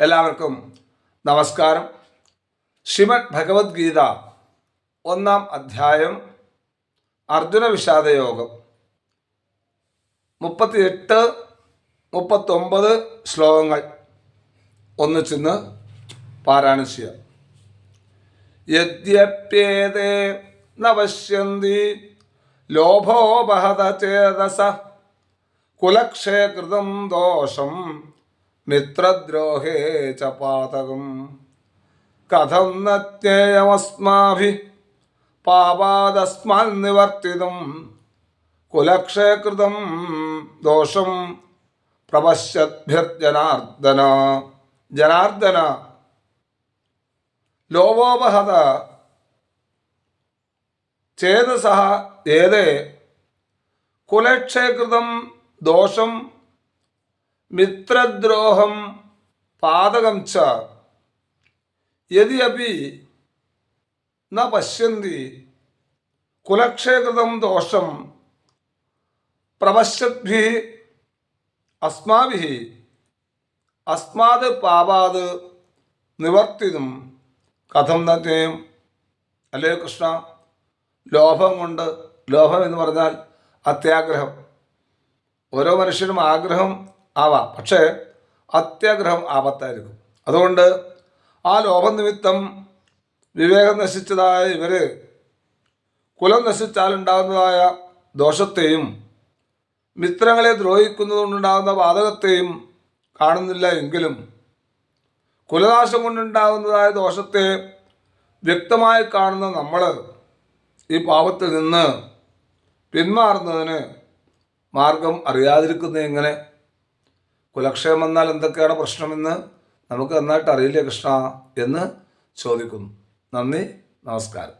എല്ലാവർക്കും നമസ്കാരം. ശ്രീമദ് ഭഗവത്ഗീത 1-ാം അധ്യായം അർജുന വിഷാദയോഗം 38-39 ശ്ലോകങ്ങൾ ഒന്നിച്ചിന്ന് പാരായണം ചെയ്യാം. യദ്യപ്യേതേ നവശ്യന്തി ലോഭോപഹത ചേതസ കുലക്ഷേകൃതം ദോഷം മിത്രദ്രോഹേ ച പാതകം കഥം ന ജ്ഞേയമസ്മാഭിः പാപാദസ്മാൻ നിവർത്തിതും കുലക്ഷേകൃതം ദോഷം പ്രപശ്യദ്ഭിർജനാർദ്ദന. ജനാർദ്ദന, ലോഭോപഹത ചേതസഃ ഏതേ കുലക്ഷേകൃതം ദോഷം മിത്രദ്രോഹം പാതകം ച യദി അപി ന പശ്യന്തി കുലക്ഷേകൃതം ദോഷം പ്രപശ്യദ്ഭിः അസ്മാഭിः അസ്മാത് പാപാത് നിവർത്തിതും കഥം ന ജ്ഞേയം. അല്ലേ കൃഷ്ണ, ലോഭം കൊണ്ട്, ലോഭം എന്ന് പറഞ്ഞാൽ അത്യാഗ്രഹം. ഓരോ മനുഷ്യനും ആഗ്രഹം ആവാം, പക്ഷേ അത്യാഗ്രഹം ആപത്തായിരിക്കും. അതുകൊണ്ട് ആ ലോഭനിമിത്തം വിവേകം നശിച്ചതായ ഇവർ കുലം നശിച്ചാലുണ്ടാകുന്നതായ ദോഷത്തെയും മിത്രങ്ങളെ ദ്രോഹിക്കുന്നതുകൊണ്ടുണ്ടാകുന്ന ബാധകത്തെയും കാണുന്നില്ല എങ്കിലും കുലനാശം കൊണ്ടുണ്ടാകുന്നതായ ദോഷത്തെ വ്യക്തമായി കാണുന്ന നമ്മൾ ഈ പാപത്തിൽ നിന്ന് പിന്മാറുന്നതിന് മാർഗം അറിയാതിരിക്കുന്നത് എങ്ങനെ? കുലക്ഷയം വന്നാൽ എന്തൊക്കെയാണ് പ്രശ്നമെന്ന് നമുക്ക് നന്നായിട്ട് അറിയില്ലേ കൃഷ്ണ എന്ന് ചോദിക്കുന്നു. നന്ദി, നമസ്കാരം.